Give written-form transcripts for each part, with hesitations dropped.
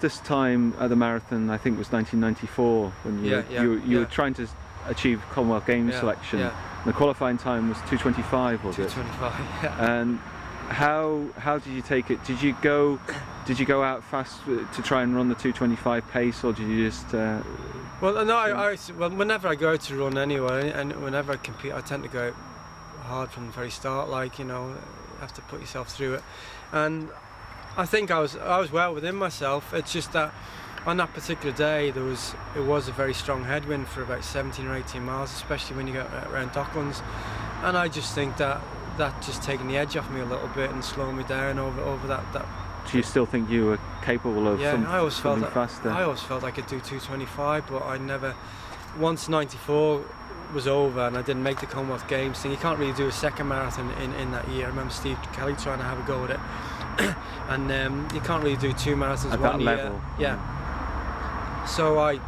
fastest time at the marathon, I think, was 1994 when you were trying to achieve Commonwealth Games selection. Yeah. The qualifying time was 2:25, was 2:25, yeah. And how did you take it? Did you go out fast to try and run the 2:25 pace, or did you just? Well, no. Well, whenever I go out to run anyway, and whenever I compete, I tend to go out hard from the very start. Like, you know, you have to put yourself through it. And I think I was well within myself. It's just that on that particular day it was a very strong headwind for about 17 or 18 miles, especially when you get around Docklands. And I just think that just taking the edge off me a little bit and slowing me down over that. Do you still think you were capable of something faster? I always felt I could do 2:25, but I never. Once 94 was over and I didn't make the Commonwealth Games thing, you can't really do a second marathon in that year. I remember Steve Kelly trying to have a go at it, and you can't really do two marathons at one that year. Level. Yeah. So I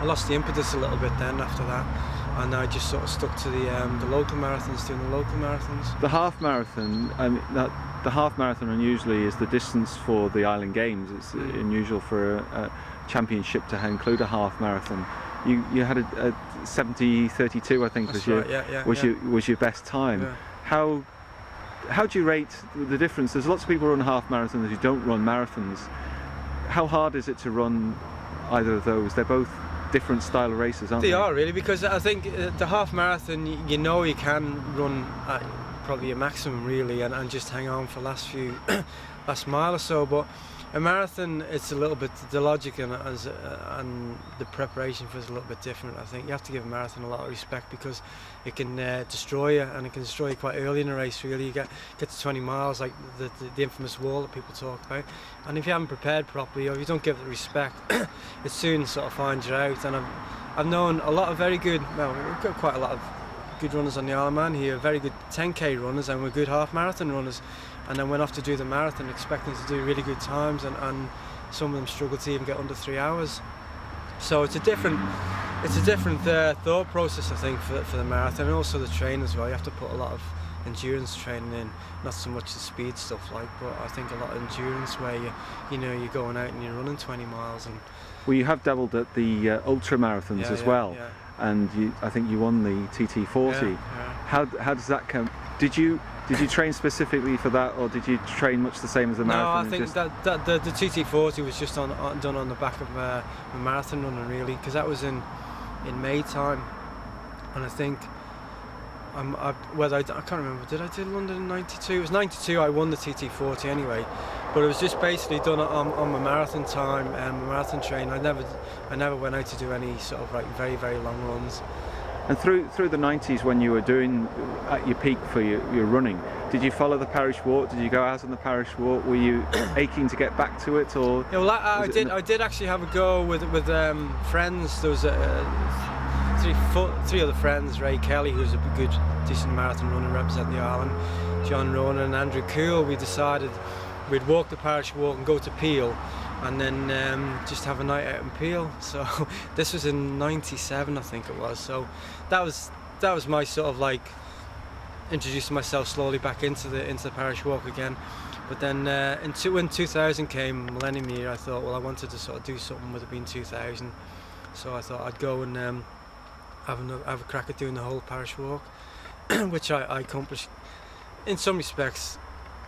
lost the impetus a little bit then after that, and I just sort of stuck to the local marathons, doing the local marathons. The half marathon, the half marathon unusually is the distance for the Island Games. It's unusual for a championship to include a half marathon. You had a 70:32, I think. Was your best time. Yeah. How do you rate the difference? There's lots of people who run half marathons who don't run marathons. How hard is it to run either of those? They're both different style of races, aren't they? They are, really, because I think the half marathon, you know, you can run at probably a maximum really and just hang on for last mile or so, but a marathon, it's a little bit, the logic and the preparation for it is a little bit different. I think you have to give a marathon a lot of respect because it can destroy you, and it can destroy you quite early in a race. Really, you get to 20 miles, like the infamous wall that people talk about, and if you haven't prepared properly or if you don't give it respect, it soon sort of finds you out. And I've known a lot of very good, well, we've got quite a lot of good runners on the Isle of Man here, very good 10k runners, and we're good half marathon runners, and then went off to do the marathon expecting to do really good times, and some of them struggle to even get under 3 hours. So it's a different thought process, I think, for the marathon, and also the training as well. You have to put a lot of endurance training in, not so much the speed stuff, like, but I think a lot of endurance where you're going out and you're running 20 miles. And well, you have dabbled at the ultra marathons as well. Yeah. And I think you won the TT40. Yeah. How does that come? Did you train specifically for that, or did you train much the same as the marathon? No, I think that the TT40 was just done on the back of a marathon running, really, because that was in May time, and I think I can't remember. Did I do London in '92? It was '92. I won the TT40 anyway, but it was just basically done on my marathon time and marathon train. I never went out to do any sort of like very, very long runs. And through the 90s, when you were doing at your peak for your running, did you follow the parish walk? Did you go out on the parish walk? Were you aching to get back to it, or? Yeah, well, I did actually have a go with friends. There was three other friends: Ray Kelly, who's a good, decent marathon runner representing the island, John Ronan and Andrew Cool. We decided we'd walk the parish walk and go to Peel, and then just have a night out in Peel. So this was in '97, I think it was. So that was my sort of like introducing myself slowly back into the parish walk again. But then when 2000 came, Millennium Year, I thought, well, I wanted to sort of do something with it being 2000. So I thought I'd go and have a crack at doing the whole parish walk, which I accomplished in some respects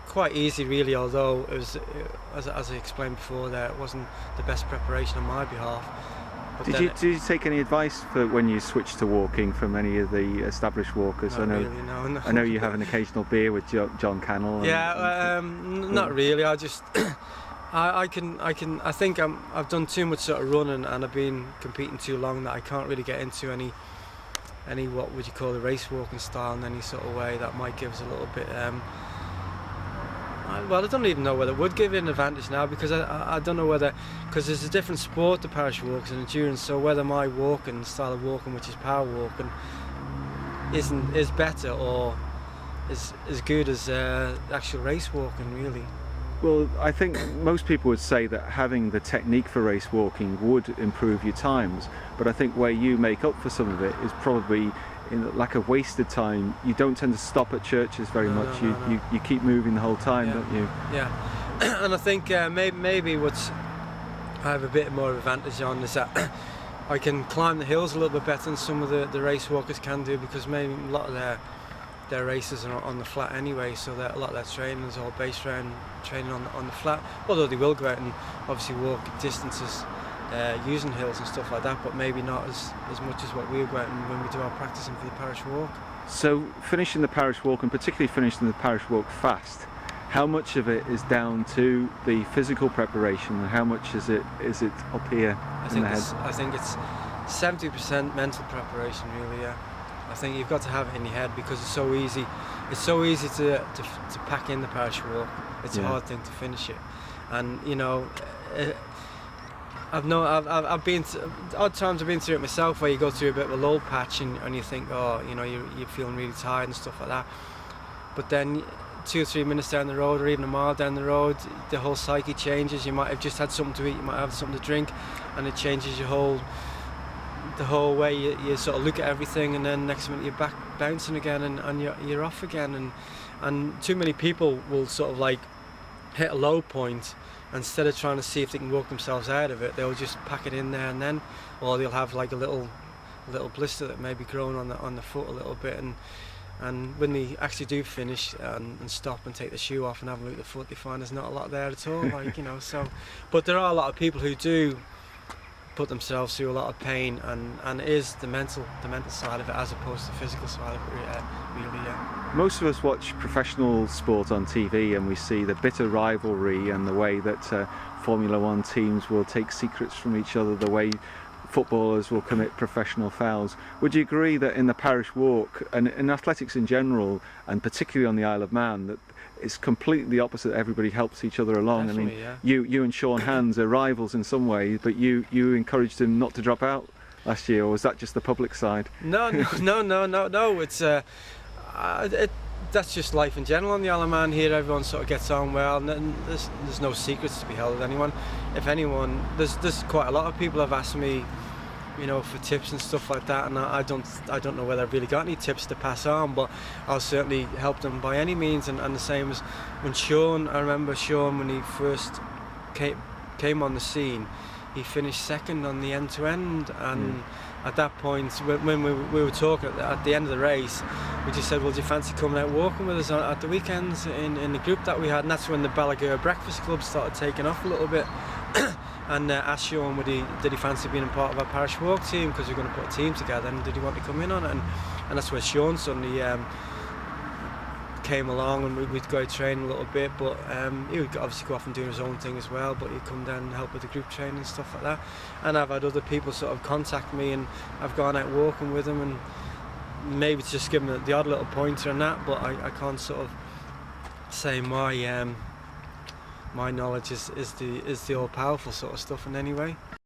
quite easy, really, although it was, as I explained before, there it wasn't the best preparation on my behalf. But did you take any advice for when you switched to walking from any of the established walkers? Not really, no. I know you have an occasional beer with John Cannell. Not really. I just I think I've done too much sort of running, and I've been competing too long that I can't really get into any what would you call a race walking style in any sort of way that might give us a little bit. Well, I don't even know whether it would give it an advantage now, because I don't know whether, because there's a different sport to parish walks and endurance, so whether my walking style of walking, which is power walking, is better or is as good as actual race walking, really. Well, I think most people would say that having the technique for race walking would improve your times, but I think where you make up for some of it is probably in the lack of wasted time. You don't tend to stop at churches very much. You keep moving the whole time, don't you? Yeah, and I think maybe what's I have a bit more advantage on is that I can climb the hills a little bit better than some of the race walkers can do, because maybe a lot of their races are on the flat anyway, so that a lot of their training is all based around training on the flat, although they will go out and obviously walk distances using hills and stuff like that, but maybe not as much as what we go out and when we do our practicing for the parish walk. So finishing the parish walk, and particularly finishing the parish walk fast, how much of it is down to the physical preparation and how much is it up here in the head? I think it's 70% mental preparation, really. Yeah, I think you've got to have it in your head, because it's so easy. It's so easy to pack in the parish walk. It's a hard thing to finish it, and you know, I've been to, odd times I've been through it myself, where you go through a bit of a lull patch and you think, oh, you know, you're feeling really tired and stuff like that, but then 2 or 3 minutes down the road, or even a mile down the road, the whole psyche changes. You might have just had something to eat, you might have something to drink, and it changes the whole way you sort of look at everything, and then next minute you're back bouncing again, and you're off again, and too many people will sort of like hit a low point, instead of trying to see if they can walk themselves out of it, they'll just pack it in there and then, or they'll have like a little blister that may be growing on the foot a little bit, and when they actually do finish and stop and take the shoe off and have a look at the foot, they find there's not a lot there at all, like, you know. So, but there are a lot of people who do put themselves through a lot of pain, and it is the mental side of it as opposed to the physical side of it, really. Yeah. Most of us watch professional sport on TV, and we see the bitter rivalry and the way that Formula One teams will take secrets from each other, the way footballers will commit professional fouls. Would you agree that in the parish walk and in athletics in general, and particularly on the Isle of Man, that it's completely the opposite? Everybody helps each other along. Definitely, I mean, yeah. you and Sean Hands are rivals in some ways, but you encouraged him not to drop out last year, or was that just the public side? No. It's that's just life in general on the Isle of Man. Here, everyone sort of gets on well, and there's no secrets to be held with anyone. If anyone, there's quite a lot of people have asked me, you know, for tips and stuff like that, and I don't know whether I've really got any tips to pass on, but I'll certainly help them by any means. And the same as when Sean, I remember Sean when he first came on the scene, he finished second on the end-to-end, and at that point, when we were talking at the end of the race, we just said, well, do you fancy coming out walking with us at the weekends in the group that we had? And that's when the Ballagher Breakfast Club started taking off a little bit. And asked Sean, did he fancy being a part of our parish walk team, because we're going to put a team together, and did he want to come in on it? And that's where Sean suddenly came along, and we'd go train a little bit, but he would obviously go off and do his own thing as well, but he'd come down and help with the group training and stuff like that. And I've had other people sort of contact me, and I've gone out walking with them, and maybe to just give them the odd little pointer and that, but I can't sort of say my knowledge is the all-powerful sort of stuff in any way.